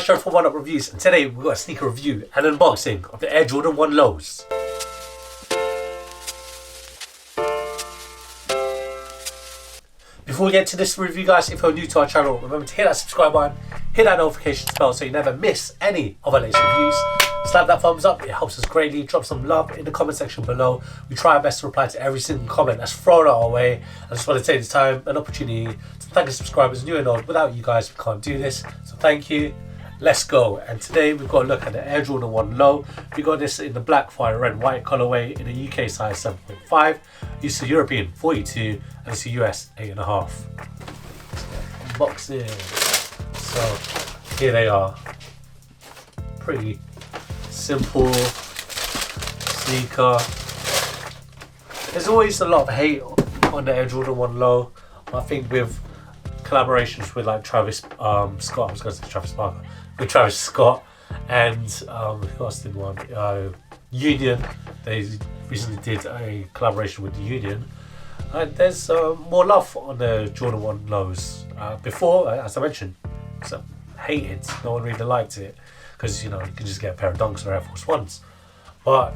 Gerald from Oneupreviewz, and today we've got a sneaker review and unboxing of the Air Jordan 1 Lows. Before we get to this review, guys, if you're new to our channel, remember to hit that subscribe button, hit that notification bell so you never miss any of our latest reviews. Slap that thumbs up, it helps us greatly. Drop some love in the comment section below. We try our best to reply to every single comment that's thrown our way. I just want to take this time, an opportunity to thank the subscribers new and old. Without you guys, we can't do this, so thank you. Let's go. And today we've got a look at the Air Jordan 1 Low. We got this in the black, fire red, white colorway in the UK size 7.5. Used to European 42 and it's a US 8.5. Unboxing. So here they are. Pretty simple sneaker. There's always a lot of hate on the Air Jordan 1 Low. I think with collaborations with like Travis Scott, I was going to say Travis Barker, with Travis Scott and who else did one? Union. They recently did a collaboration with the Union. And there's more love on the Jordan 1 Lows. Before, as I mentioned, it's hated. No one really liked it because you can just get a pair of Dunks or Air Force Ones. But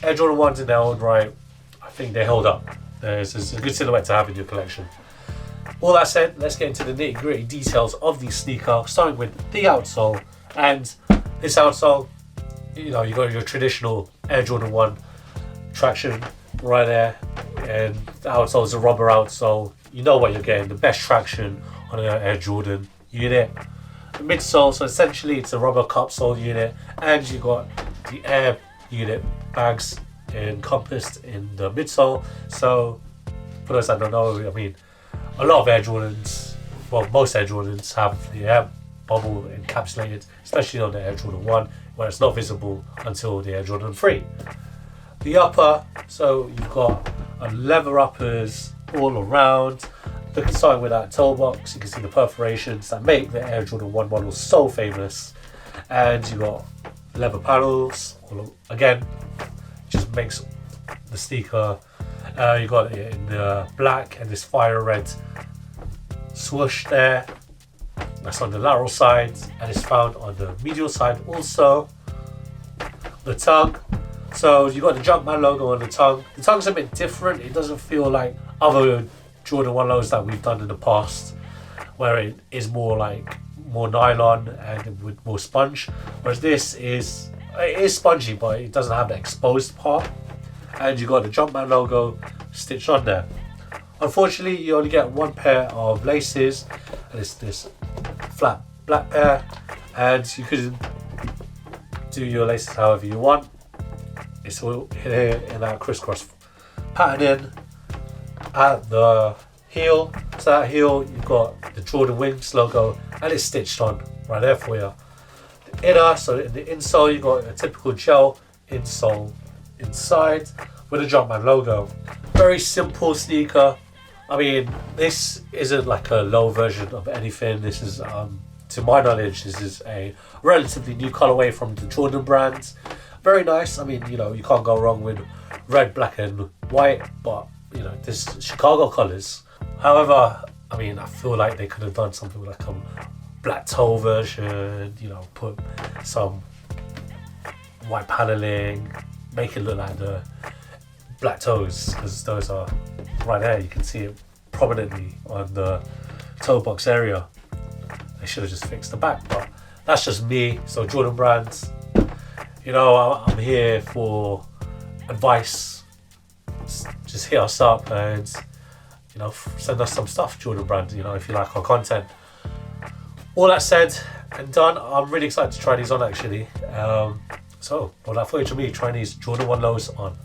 Air Jordan 1s in their own right, I think they hold up. It's a good silhouette to have in your collection. All that said, let's get into the nitty gritty details of the sneaker, starting with the outsole. And this outsole, you got your traditional Air Jordan 1 traction right there, and the outsole is a rubber outsole. You know what you're getting, the best traction on an Air Jordan unit. The midsole, so essentially it's a rubber cup sole unit, and you got the Air unit bags encompassed in the midsole. So for those that don't know, I mean, a lot of Air Jordans, well, most Air Jordans have the air bubble encapsulated, especially on the Air Jordan 1, where it's not visible until the Air Jordan 3. The upper, so you've got leather uppers all around. Starting with that toe box, you can see the perforations that make the Air Jordan 1 model so famous. And you got leather panels, again, just makes the sneaker. You got it in the black and this fire red swoosh there. That's on the lateral side, and it's found on the medial side also. The tongue, so you got the Jumpman logo on the tongue. The tongue's a bit different. It doesn't feel like other Jordan 1 Lows that we've done in the past, where it is more nylon and with more sponge. Whereas this is spongy, but it doesn't have the exposed part. And you got the Jumpman logo stitched on there. Unfortunately, you only get one pair of laces, and it's this flat black pair, and you can do your laces however you want. It's all here in that crisscross patterning at the heel. So that heel, you've got the Jordan Wings logo, and it's stitched on right there for you. The inner, so in the insole, you've got a typical gel insole inside with a Jumpman logo. Very simple sneaker. I mean, this isn't like a low version of anything. This is, to my knowledge, this is a relatively new colorway from the Jordan brand. Very nice. I mean, you can't go wrong with red, black and white, but this Chicago colors. However, I mean, I feel like they could have done something like a black toe version, put some white paneling, make it look like the black toes, because those are right there. You can see it prominently on the toe box area. They should have just fixed the back, but that's just me. So Jordan brands, I'm here for advice. Just hit us up and send us some stuff, Jordan brand, if you like our content. All that said and done, I'm really excited to try these on actually. So without further ado, trying these Jordan 1 Lows on.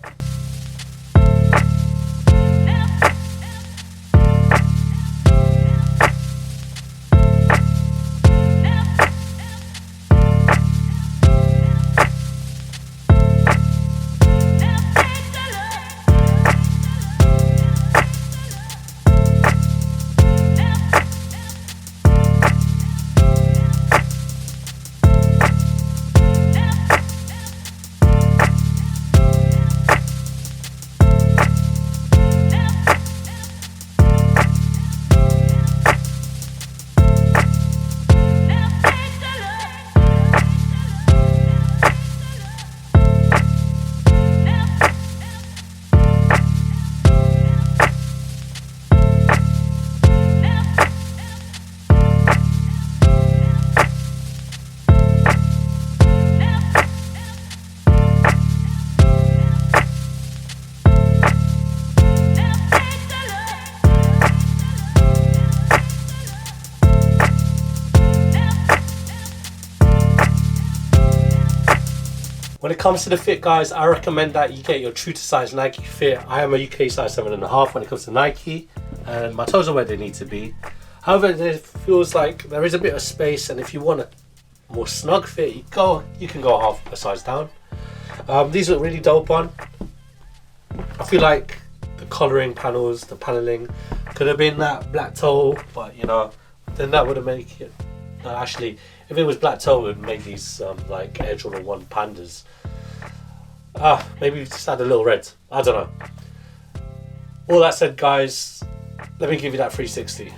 When it comes to the fit, guys, I recommend that you get your true to size Nike fit. I am a UK size 7.5 when it comes to Nike, and my toes are where they need to be. However, it feels like there is a bit of space, and if you want a more snug fit, you can go half a size down. These look really dope on. I feel like the colouring panels, the paneling could have been that black toe, but you know, then that would have made it. Actually, if it was black toe, it would make these like Air Jordan 1 Pandas. Maybe just add a little red. I don't know. All that said, guys, let me give you that 360.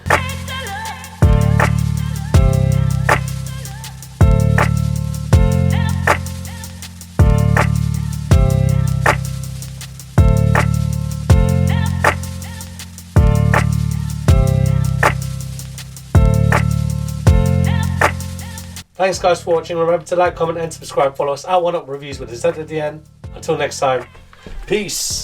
Thanks guys for watching. Remember to like, comment and subscribe. Follow us at Oneupreviewz with a Z at the end. Until next time, peace.